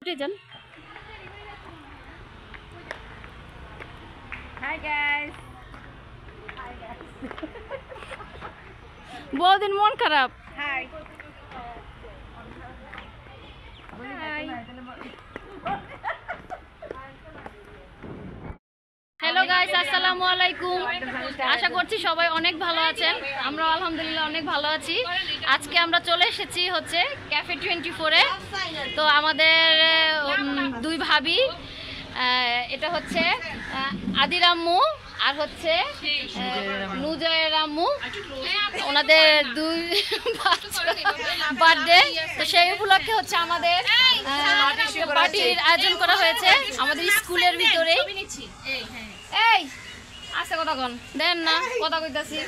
Hi guys. বহুদিন মন খারাপ। Hi. হ্যালো গাইস, আসসালামু আলাইকুম। আশা করছি সবাই অনেক ভালো আছেন। আমরা আলহামদুলিল্লাহ অনেক ভালো আছি। আজকে আমরা চলে এসেছি হচ্ছে ক্যাফে 24-এ। তো আমাদের দুই ভাবি, এটা হচ্ছে আদির আম্মু আর হচ্ছে নুজয়ের আম্মু, ওনাদের দুই বার্থডে। তো সেই উপলক্ষে হচ্ছে আমাদের পার্টির আয়োজন করা হয়েছে আমাদের স্কুলের ভিতরেই। এই আচ্ছা কথা কন দেন না, কথা কইতাছি।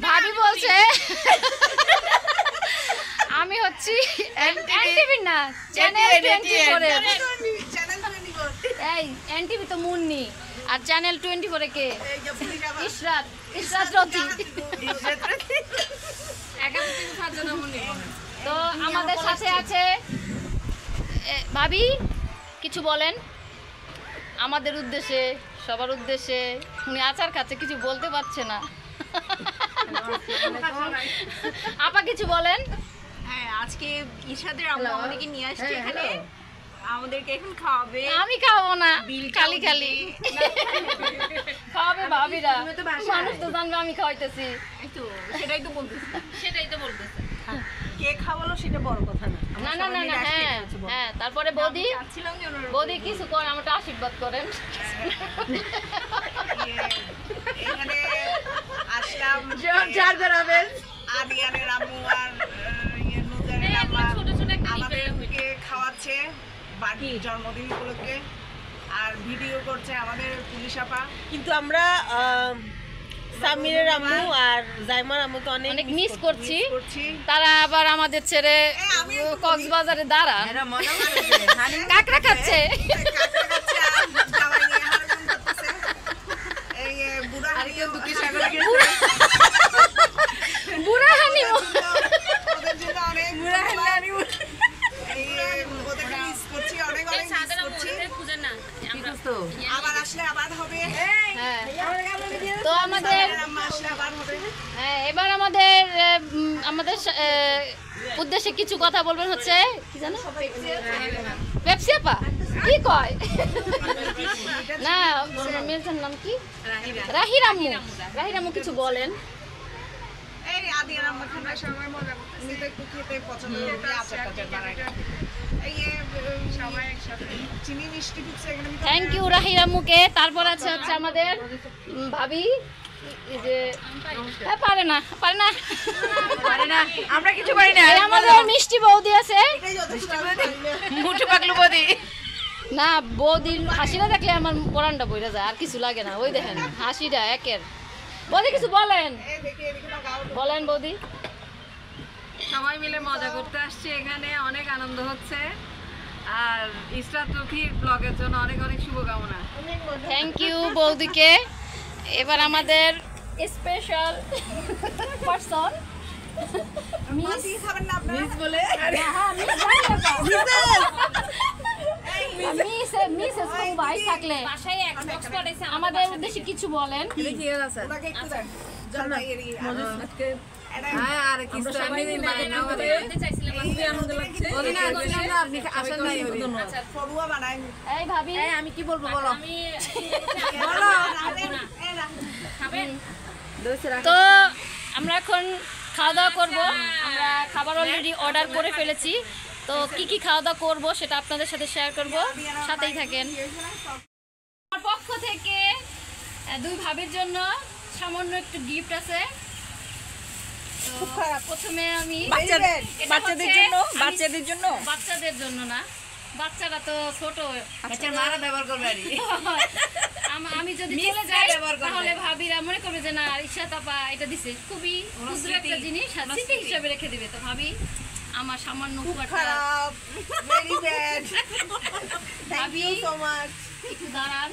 ভাবি বলছে আমি হচ্ছি এনটিভি না, চ্যানেল 24 এর। এই এনটিভি তো মুন্নি, আর চ্যানেল 24 এ কে? ইশরাত রতি। তো আমাদের সাথে আছে ভাবি, কিছু বলেন আমাদের উদ্দেশ্যে, সবার উদ্দেশ্যে। উনি আচার খাচ্ছে, কিছু বলতে পারছে না। আপা কিছু বলেন। হ্যাঁ, আজকে ইশাদের আম্মু আমাদেরকে নিয়ে আসছে এখানে, আমাদেরকে এখন খাওয়াবে। আমি খাবো না, খালি খাওয়াবে ভাবিরা। মানুষ তো জানবে আমি খাওয়াইতেছি। সেটাই তো বলতেছি। কে খাওয়ালো সেটা বড় কথা না। না। হ্যাঁ, তারপরে বৌদি কিছু করেন, আমাকে আশীর্বাদ করেন। এখানে আসলাম যার আদিয়ানের আম্মু আর নুজানের আম্মা আমাদেরকে খাওয়াচ্ছে বাড়ির জন্মদিন উপলক্ষে, আর ভিডিও করছে আমাদের পুলিশ আপা। কিন্তু আমরা সামিরের আম্মু আর জাইমার আম্মু তো অনেক মিস করছি। তারা আবার আমাদের ছেড়ে কক্সবাজারে দাঁড়ান, কাঁকড়া খাচ্ছে। তো এবার আমাদের উদ্দেশ্যে কিছু কথা বলবেন হচ্ছে কি জানো, পেপসি আপা কি কয় না, মেয়ের নাম কি? রাহির আম্মু কিছু বলেন। এই আদিয়ার আম্মু ঠান্ডার সময় মজা করতেছে, উনি তো একটু খেতে পছন্দ করে আচার বানায়। থ্যাংক ইউ রাহির আম্মুকে। তারপর আছে হচ্ছে আমাদের ভাবি, যে পারে না আমরা কিছু পারি না। আমাদের মিষ্টি বৌদি আছে, মুঠু পাগলু বৌদি। না, বৌদির হাসিটা দেখলে আমার পরানটা বইরা যায়, আর কিছু লাগে না। ওই দেখেন হাসিটা একের। বৌদি কিছু বলেন বৌদি। সবাই মিলে মজা করতে আসছে, এখানে অনেক আনন্দ হচ্ছে, আর ইসরাত রফির ব্লগের জন্য অনেক শুভকামনা। থ্যাংক ইউ বৌদিকে। এবার আমাদের স্পেশাল পারসন আমাদের উদ্দেশ্যে কিছু বলেন। আমি কি বলবো বলো। তো আমরা এখন খাওয়া দাওয়া করবো। আমরা খাবার অলরেডি অর্ডার করে ফেলেছি। তো কি খাওয়া দাওয়া করবো সেটা আপনাদের সাথে শেয়ার করবো, সাথেই থাকেন। আমার পক্ষ থেকে দুই ভাবির জন্য সামান্য একটু গিফট আছে। প্রথমে আমি বাচ্চাদের জন্য না, বাচ্চারা তো ছোট, মারা ব্যবহার করবে। আমি যদি চলে যাই তাহলে ভাবিরা মনে করবে যে না ইশা তাপা এটা দিছে, খুবই ক্ষুদ্র একটা জিনিস স্মৃতি হিসাবে রেখে দিবে। তো ভাবি আমার সামান্য উপহারটা ভাবি একটু দাঁড়ান,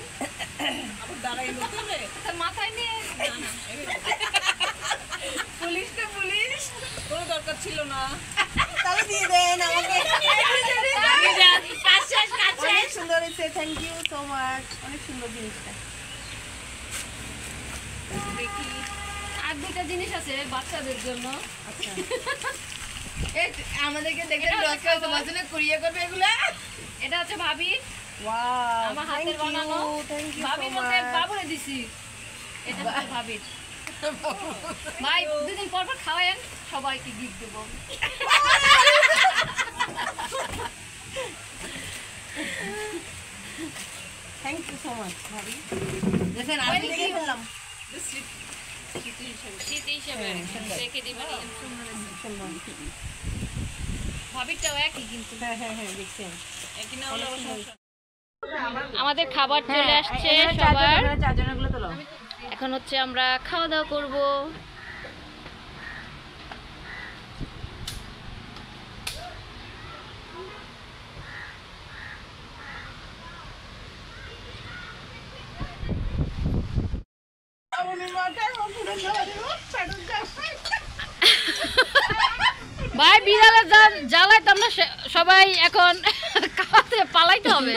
মাথায় নিয়ে পুলিশকে ছিল না। তাহলে দিয়ে দেন আমাকে। অনেক সুন্দর হয়েছে, থ্যাংক ইউ সো মাচ। অনেক সুন্দর জিনিসটা। দেখি আর দুইটা জিনিস আছে বাচ্চাদের জন্য। আচ্ছা আমাদেরকে দেখে এটা লজ্জা হতো, বলছে না কুরিয়ার করবে এগুলা। এটা হচ্ছে ভাবি, ওয়াও, আমার হাতের বানানো। ভাবি বলতে বাবুরে দিছি। এটা হচ্ছে ভাবির। ভাই দুদিন পর পর খাওয়ায়েন, সবাইকে গিফট দেবো। থ্যাংক ইউ সো মাচ ভাবি। দেখেন আমি আমি দেখে ফেললাম। স্মৃতি হিসেবে রেখে দিবেন। সুন্দর। ভাবিরটাও একই কিন্তু। হ্যাঁ হ্যাঁ হ্যাঁ, দেখছেন। আমাদের খাবার চলে আসছে সবার। এখন হচ্ছে আমরা খাওয়া দাওয়া করব। ভাই বিড়ালের জ্বালায় তো আমরা সবাই এখন খাওয়াতে পালাইতে হবে।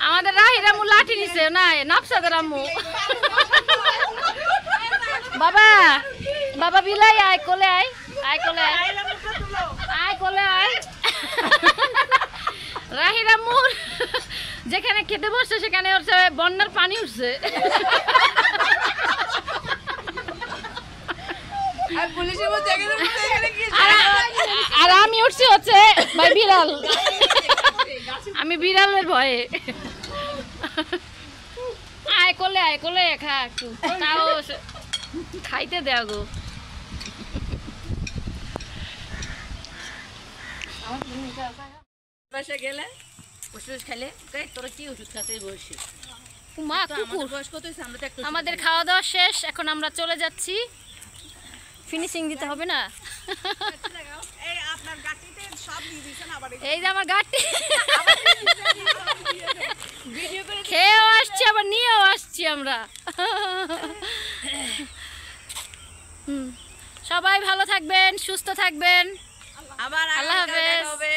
আমাদের রাহির আম্মু লাঠি নিছে না, নাফসাদের আম্মু। বাবা বাবা বিলাই আয় কোলে আয়, আয় কোলে আয়, আয় কোলে আয়। রাহির আম্মুর যেখানে খেতে বসছে সেখানে হচ্ছে বন্যার পানি উঠছে। আর পুলিশের মধ্যে আর আমি উঠছি হচ্ছে ভাই বিড়াল, আমি বিড়ালের ভয়ে। আয় কোলে আয়, কোলে খা একটু, তাও খাইতে দেও গো। বাসা গেলে ওষুধ খাইলে তোরা কি ওষুধ খাতে বসে? মা কুকুর। বয়স কত হয়েছে? আমরা তো একটা আমাদের খাওয়া দাওয়া শেষ, এখন আমরা চলে যাচ্ছি। ফিনিশিং দিতে হবে না? এই আপনার গাটিতে সব দিয়ে দিয়েছেন আবার এই যে আমার গাড়ি খেয়েও আসছি আবার নিয়েও আসছি আমরা। সবাই ভালো থাকবেন, সুস্থ থাকবেন। আবার আল্লাহ হাফেজ। হবে।